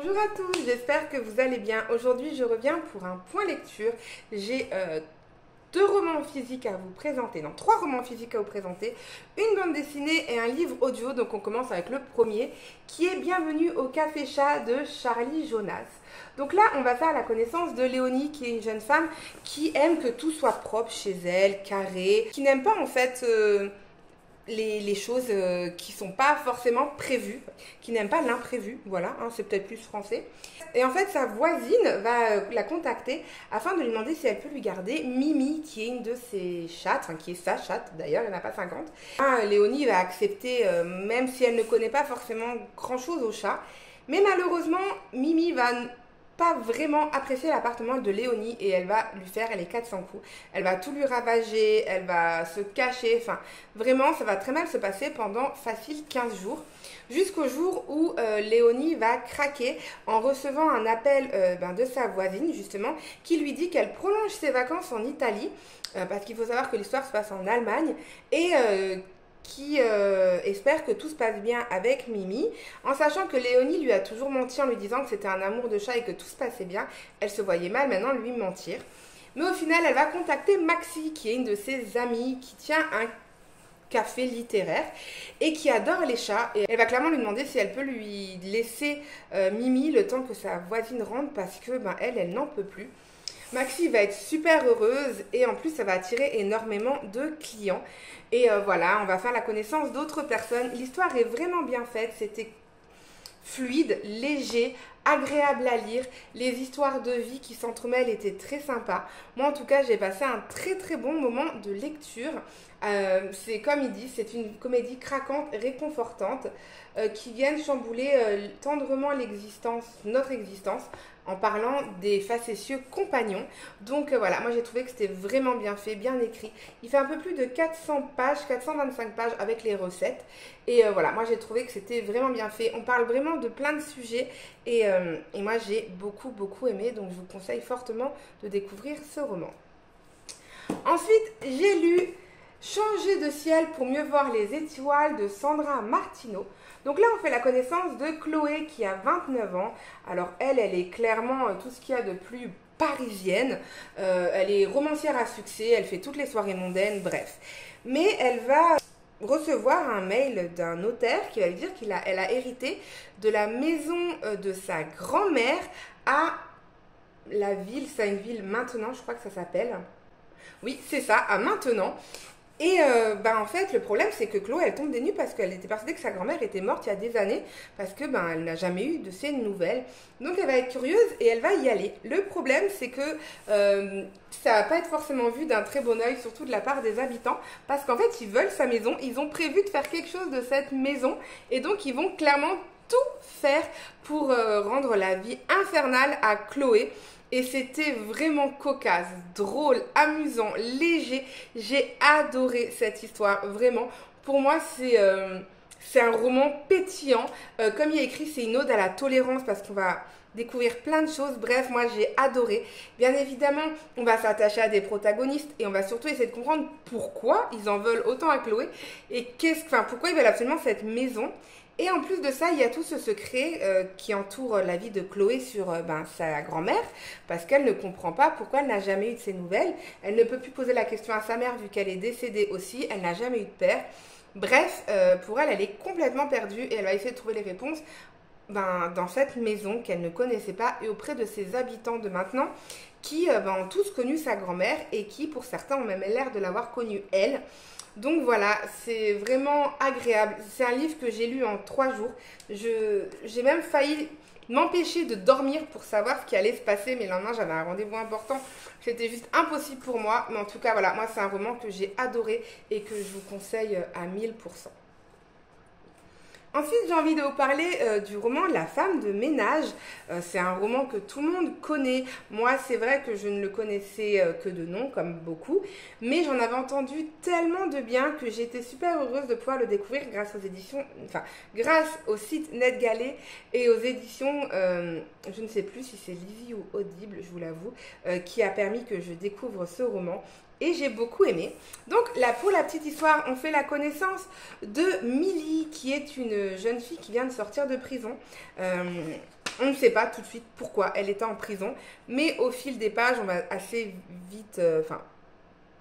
Bonjour à tous, j'espère que vous allez bien. Aujourd'hui, je reviens pour un point lecture. J'ai deux romans physiques à vous présenter, non, trois romans physiques à vous présenter, une bande dessinée et un livre audio. Donc on commence avec le premier, qui est Bienvenue au Café Chat de Charlie Jonas. Donc là, on va faire la connaissance de Léonie, qui est une jeune femme qui aime que tout soit propre chez elle, carré, qui n'aime pas en fait... les choses qui sont pas forcément prévues, qui n'aiment pas l'imprévu, voilà, hein, c'est peut-être plus français. Et en fait, sa voisine va la contacter afin de lui demander si elle peut lui garder Mimi, qui est une de ses chattes, enfin, qui est sa chatte d'ailleurs, il n'y en a pas 50. Léonie va accepter, même si elle ne connaît pas forcément grand-chose au chat, mais malheureusement, Mimi va pas vraiment apprécier l'appartement de Léonie et elle va lui faire les 400 coups. Elle va tout lui ravager, elle va se cacher, enfin vraiment ça va très mal se passer pendant facile 15 jours. Jusqu'au jour où Léonie va craquer en recevant un appel de sa voisine justement qui lui dit qu'elle prolonge ses vacances en Italie parce qu'il faut savoir que l'histoire se passe en Allemagne et qui espère que tout se passe bien avec Mimi, en sachant que Léonie lui a toujours menti en lui disant que c'était un amour de chat et que tout se passait bien. Elle se voyait mal maintenant lui mentir. Mais au final, elle va contacter Maxi, qui est une de ses amies, qui tient un café littéraire et qui adore les chats. Et elle va clairement lui demander si elle peut lui laisser Mimi le temps que sa voisine rentre parce que elle n'en peut plus. Maxi va être super heureuse et en plus ça va attirer énormément de clients. Et voilà, on va faire la connaissance d'autres personnes. L'histoire est vraiment bien faite, c'était fluide, léger, agréable à lire. Les histoires de vie qui s'entremêlent étaient très sympas. Moi en tout cas j'ai passé un très bon moment de lecture. C'est comme il dit, c'est une comédie craquante, réconfortante qui vient chambouler tendrement notre existence en parlant des facétieux compagnons. Donc voilà, moi j'ai trouvé que c'était vraiment bien fait, bien écrit. Il fait un peu plus de 400 pages, 425 pages avec les recettes. Et voilà, moi j'ai trouvé que c'était vraiment bien fait. On parle vraiment de plein de sujets et moi j'ai beaucoup aimé. Donc je vous conseille fortement de découvrir ce roman. Ensuite, j'ai lu Changer de ciel pour mieux voir les étoiles de Sandra Martineau. Donc là, on fait la connaissance de Chloé qui a 29 ans. Alors elle est clairement tout ce qu'il y a de plus parisienne. Elle est romancière à succès, elle fait toutes les soirées mondaines, bref. Mais elle va recevoir un mail d'un notaire qui va lui dire qu'elle a hérité de la maison de sa grand-mère à la ville, c'est une ville Maintenant, je crois que ça s'appelle. Oui, c'est ça, à Maintenant. Et en fait, le problème, c'est que Chloé, elle tombe des nues parce qu'elle était persuadée que sa grand-mère était morte il y a des années parce que elle n'a jamais eu de ses nouvelles. Donc, elle va être curieuse et elle va y aller. Le problème, c'est que ça va pas être forcément vu d'un très bon œil, surtout de la part des habitants, parce qu'en fait, ils veulent sa maison. Ils ont prévu de faire quelque chose de cette maison et donc, ils vont clairement tout faire pour rendre la vie infernale à Chloé. Et c'était vraiment cocasse, drôle, amusant, léger. J'ai adoré cette histoire, vraiment. Pour moi, c'est un roman pétillant. Comme il est écrit, c'est une ode à la tolérance parce qu'on va découvrir plein de choses. Bref, moi, j'ai adoré. Bien évidemment, on va s'attacher à des protagonistes et on va surtout essayer de comprendre pourquoi ils en veulent autant à Chloé et pourquoi ils veulent absolument cette maison. Et en plus de ça, il y a tout ce secret qui entoure la vie de Chloé sur sa grand-mère, parce qu'elle ne comprend pas pourquoi elle n'a jamais eu de ses nouvelles. Elle ne peut plus poser la question à sa mère vu qu'elle est décédée aussi, elle n'a jamais eu de père. Bref, pour elle, elle est complètement perdue et elle va essayer de trouver les réponses dans cette maison qu'elle ne connaissait pas et auprès de ses habitants de maintenant qui ont tous connu sa grand-mère et qui, pour certains, ont même l'air de l'avoir connue elle. Donc voilà, c'est vraiment agréable. C'est un livre que j'ai lu en 3 jours. J'ai même failli m'empêcher de dormir pour savoir ce qui allait se passer. Mais le lendemain, j'avais un rendez-vous important. C'était juste impossible pour moi. Mais en tout cas, voilà, moi, c'est un roman que j'ai adoré et que je vous conseille à 1000%. Ensuite, j'ai envie de vous parler du roman La femme de ménage. C'est un roman que tout le monde connaît. Moi, c'est vrai que je ne le connaissais que de nom, comme beaucoup. Mais j'en avais entendu tellement de bien que j'étais super heureuse de pouvoir le découvrir grâce aux éditions, grâce au site NetGalley et aux éditions, je ne sais plus si c'est Livy ou Audible, je vous l'avoue, qui a permis que je découvre ce roman. et j'ai beaucoup aimé. Donc là, pour la petite histoire, on fait la connaissance de Millie, qui est une jeune fille qui vient de sortir de prison. On ne sait pas tout de suite pourquoi elle était en prison, mais au fil des pages, on va assez vite,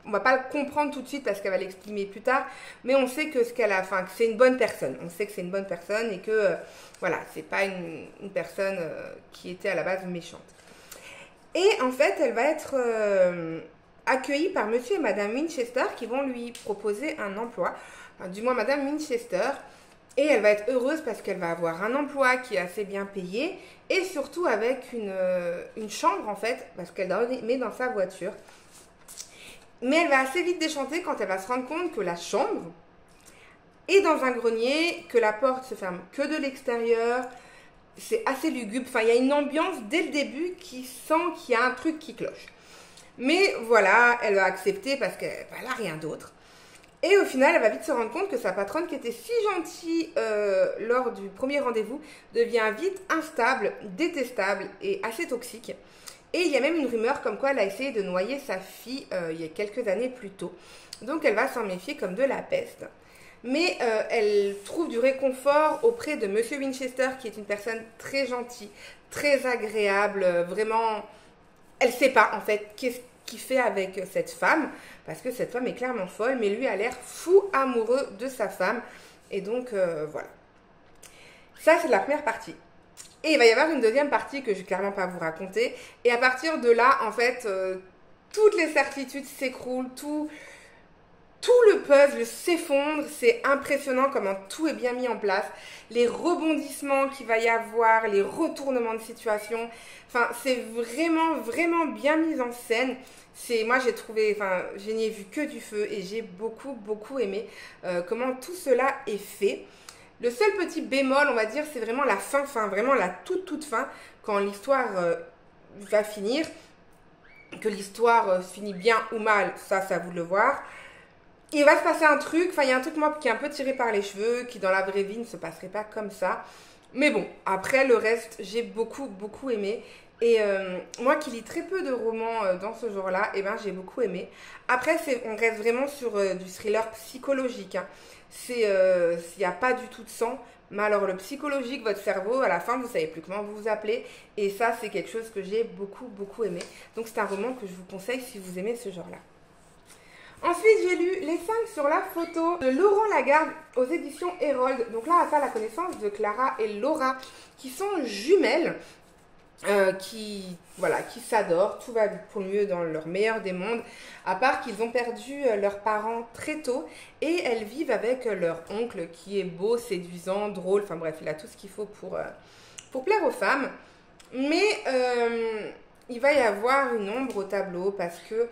on va pas le comprendre tout de suite parce qu'elle va l'exprimer plus tard, mais on sait que ce qu'elle a, que c'est une bonne personne. On sait que c'est une bonne personne et que voilà, c'est pas une personne qui était à la base méchante. Et en fait, elle va être accueillie par Monsieur et Madame Winchester qui vont lui proposer un emploi, enfin, du moins Madame Winchester. Et elle va être heureuse parce qu'elle va avoir un emploi qui est assez bien payé et surtout avec une chambre en fait, parce qu'elle dormait dans sa voiture. Mais elle va assez vite déchanter quand elle va se rendre compte que la chambre est dans un grenier, que la porte se ferme que de l'extérieur. C'est assez lugubre. Enfin, il y a une ambiance dès le début qui sent qu'il y a un truc qui cloche. Mais voilà, elle va accepter parce qu'elle n'a rien d'autre. Et au final, elle va vite se rendre compte que sa patronne, qui était si gentille lors du premier rendez-vous, devient vite instable, détestable et assez toxique. Et il y a même une rumeur comme quoi elle a essayé de noyer sa fille il y a quelques années plus tôt. Donc elle va s'en méfier comme de la peste. Mais elle trouve du réconfort auprès de Monsieur Winchester, qui est une personne très gentille, très agréable, vraiment... Elle ne sait pas en fait qu'est-ce qu'il fait avec cette femme, parce que cette femme est clairement folle, mais lui a l'air fou amoureux de sa femme. Et donc voilà. Ça, c'est la première partie. Et il va y avoir une deuxième partie que je ne vais clairement pas vous raconter. Et à partir de là, en fait, toutes les certitudes s'écroulent, tout le puzzle s'effondre. C'est impressionnant comment tout est bien mis en place. Les rebondissements qu'il va y avoir, les retournements de situation. Enfin, c'est vraiment, vraiment bien mis en scène. Moi, j'ai trouvé, je n'y ai vu que du feu et j'ai beaucoup, beaucoup aimé comment tout cela est fait. Le seul petit bémol, on va dire, c'est vraiment la fin, vraiment la toute fin, quand l'histoire va finir. Que l'histoire finit bien ou mal, ça à vous de le voir. Il va se passer un truc, il y a un truc moi qui est un peu tiré par les cheveux, qui dans la vraie vie ne se passerait pas comme ça. Mais bon, après le reste, j'ai beaucoup, beaucoup aimé. Et moi qui lis très peu de romans dans ce genre-là, j'ai beaucoup aimé. Après, on reste vraiment sur du thriller psychologique. Hein. Il n'y a pas du tout de sang. Mais alors le psychologique, votre cerveau, à la fin, vous ne savez plus comment vous vous appelez. Et ça, c'est quelque chose que j'ai beaucoup, beaucoup aimé. Donc c'est un roman que je vous conseille si vous aimez ce genre-là. Ensuite, j'ai lu Les 5 sur la photo de Laurent Lagarde aux éditions Hérold. Donc là, on va faire la connaissance de Clara et Laura, qui sont jumelles, qui s'adorent. Tout va pour le mieux dans leur meilleur des mondes, à part qu'ils ont perdu leurs parents très tôt et elles vivent avec leur oncle qui est beau, séduisant, drôle. Enfin bref, il a tout ce qu'il faut pour plaire aux femmes. Mais il va y avoir une ombre au tableau parce que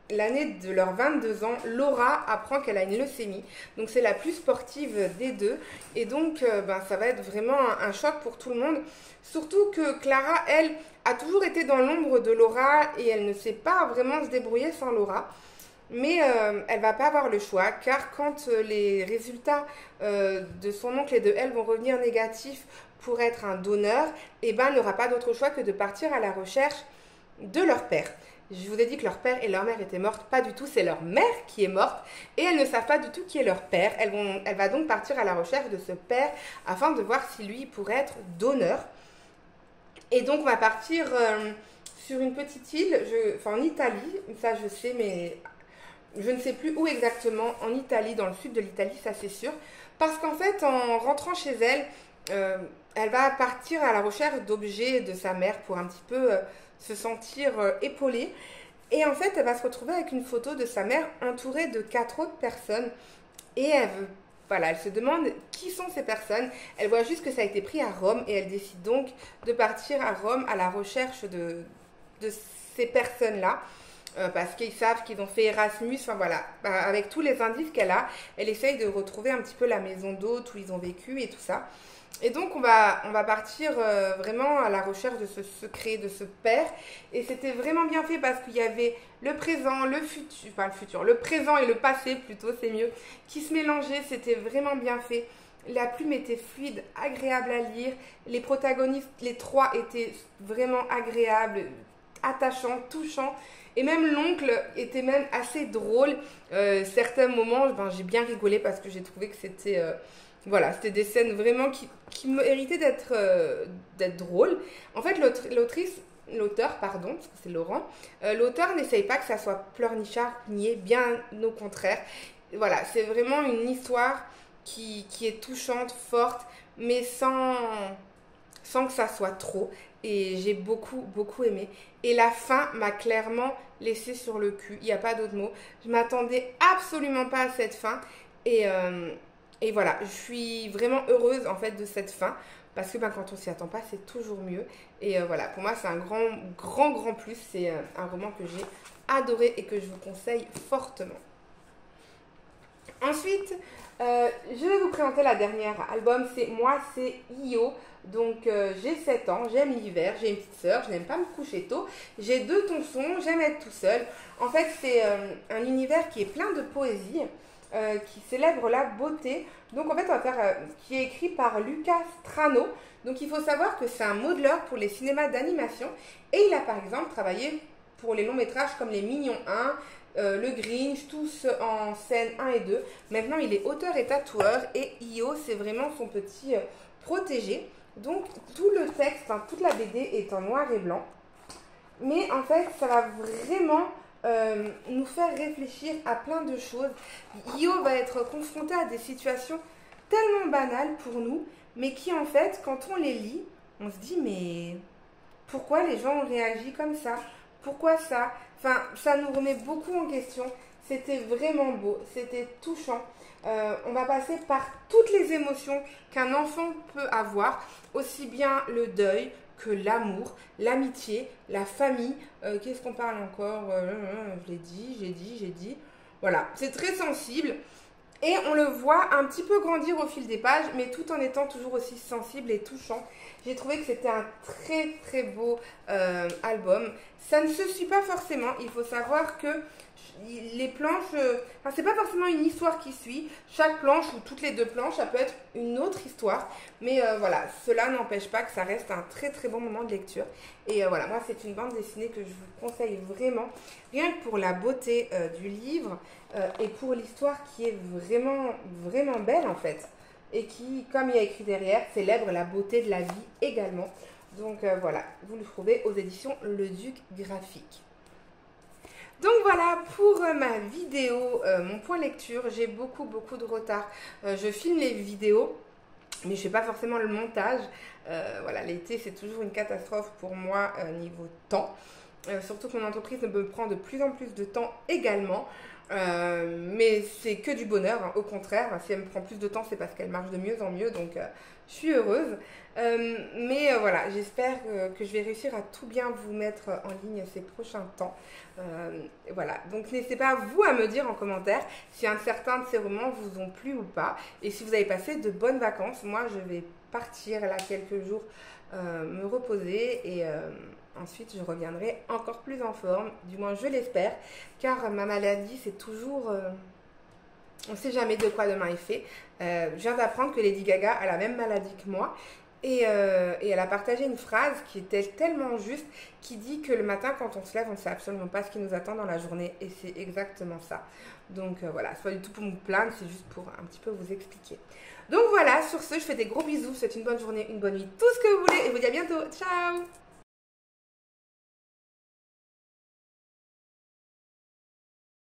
l'année de leurs 22 ans, Laura apprend qu'elle a une leucémie. Donc c'est la plus sportive des deux. Et donc ça va être vraiment un choc pour tout le monde. Surtout que Clara, elle, a toujours été dans l'ombre de Laura et elle ne sait pas vraiment se débrouiller sans Laura. Mais elle va pas avoir le choix car quand les résultats de son oncle et de elle vont revenir négatifs pour être un donneur, elle n'aura pas d'autre choix que de partir à la recherche de leur père. Je vous ai dit que leur père et leur mère étaient mortes, pas du tout, c'est leur mère qui est morte et elles ne savent pas du tout qui est leur père. Elle va donc partir à la recherche de ce père afin de voir si lui pourrait être donneur. Et donc on va partir sur une petite île, en Italie, ça je sais, mais je ne sais plus où exactement, en Italie, dans le sud de l'Italie, ça c'est sûr. Parce qu'en fait, en rentrant chez elle, elle va partir à la recherche d'objets de sa mère pour un petit peu se sentir épaulée. Et en fait, elle va se retrouver avec une photo de sa mère entourée de 4 autres personnes. Et elle se demande qui sont ces personnes. Elle voit juste que ça a été pris à Rome et elle décide donc de partir à Rome à la recherche de ces personnes-là. Parce qu'ils savent qu'ils ont fait Erasmus, avec tous les indices qu'elle a, elle essaye de retrouver un petit peu la maison d'hôtes où ils ont vécu et tout ça. Et donc on va partir vraiment à la recherche de ce secret, de ce père. Et c'était vraiment bien fait parce qu'il y avait le présent, le présent et le passé plutôt, c'est mieux, qui se mélangeaient, c'était vraiment bien fait. La plume était fluide, agréable à lire. Les protagonistes, les 3 étaient vraiment agréables, attachant, touchant. Et même l'oncle était même assez drôle. Certains moments, ben, j'ai bien rigolé parce que j'ai trouvé que c'était voilà, c'était des scènes vraiment qui méritaient d'être drôles. En fait, l'auteur, pardon, parce que c'est Laurent, l'auteur n'essaye pas que ça soit pleurnichard, niais, bien au contraire. Voilà, c'est vraiment une histoire qui est touchante, forte, mais sans que ça soit trop. Et j'ai beaucoup, beaucoup aimé. Et la fin m'a clairement laissé sur le cul. Il n'y a pas d'autre mot. Je m'attendais absolument pas à cette fin. Et voilà, je suis vraiment heureuse en fait de cette fin. Parce que ben, quand on s'y attend pas, c'est toujours mieux. Et voilà, pour moi, c'est un grand, grand, grand plus. C'est un roman que j'ai adoré et que je vous conseille fortement. Ensuite, je vais vous présenter la dernière album. C'est Io. Donc, j'ai 7 ans, j'aime l'hiver, j'ai une petite sœur, je n'aime pas me coucher tôt. J'ai 2 tonsons, j'aime être tout seul. En fait, c'est un univers qui est plein de poésie, qui célèbre la beauté. Donc, en fait, on va faire, qui est écrit par Lucas Strano. Donc, il faut savoir que c'est un modeleur pour les cinémas d'animation. Et il a, par exemple, travaillé pour les longs métrages comme Les Mignons 1, le Grinch, tous en scène 1 et 2. Maintenant, il est auteur et tatoueur et Io, c'est vraiment son petit protégé. Donc, tout le texte, enfin, toute la BD est en noir et blanc. Mais en fait, ça va vraiment nous faire réfléchir à plein de choses. Io va être confronté à des situations tellement banales pour nous, mais qui en fait, quand on les lit, on se dit mais pourquoi les gens ont réagi comme ça? Pourquoi ça? Enfin, ça nous remet beaucoup en question. C'était vraiment beau, c'était touchant. On va passer par toutes les émotions qu'un enfant peut avoir, aussi bien le deuil que l'amour, l'amitié, la famille. Qu'est-ce qu'on parle encore? Je l'ai dit, j'ai dit. Voilà, c'est très sensible. Et on le voit un petit peu grandir au fil des pages, mais tout en étant toujours aussi sensible et touchant. J'ai trouvé que c'était un très très beau album. Ça ne se suit pas forcément. Il faut savoir que les planches, enfin, c'est pas forcément une histoire qui suit. Chaque planche ou toutes les 2 planches, ça peut être une autre histoire. Mais voilà, cela n'empêche pas que ça reste un très très bon moment de lecture. Et voilà, moi c'est une bande dessinée que je vous conseille vraiment. Rien que pour la beauté du livre et pour l'histoire qui est vraiment vraiment belle en fait. Et qui, comme il y a écrit derrière, célèbre la beauté de la vie également. Donc voilà, vous le trouvez aux éditions Le Duc Graphique. Donc voilà pour ma vidéo, mon point lecture. J'ai beaucoup de retard. Je filme les vidéos, mais je ne fais pas forcément le montage. Voilà, l'été c'est toujours une catastrophe pour moi niveau temps. Surtout que mon entreprise me prend de plus en plus de temps également. Mais c'est que du bonheur, hein. Au contraire, si elle me prend plus de temps, c'est parce qu'elle marche de mieux en mieux, donc je suis heureuse. Mais voilà, j'espère que je vais réussir à tout bien vous mettre en ligne ces prochains temps. Voilà, donc n'hésitez pas vous à me dire en commentaire si certains de ces romans vous ont plu ou pas, et si vous avez passé de bonnes vacances. Moi, je vais partir là quelques jours me reposer et ensuite je reviendrai encore plus en forme, du moins je l'espère, car ma maladie c'est toujours on ne sait jamais de quoi demain est fait. Je viens d'apprendre que Lady Gaga a la même maladie que moi. Et elle a partagé une phrase qui était tellement juste, qui dit que le matin quand on se lève, on ne sait absolument pas ce qui nous attend dans la journée. Et c'est exactement ça. Donc voilà, c'est pas du tout pour me plaindre, c'est juste pour un petit peu vous expliquer. Donc voilà, sur ce, je fais des gros bisous, c'est une bonne journée, une bonne nuit, tout ce que vous voulez, et je vous dis à bientôt. Ciao!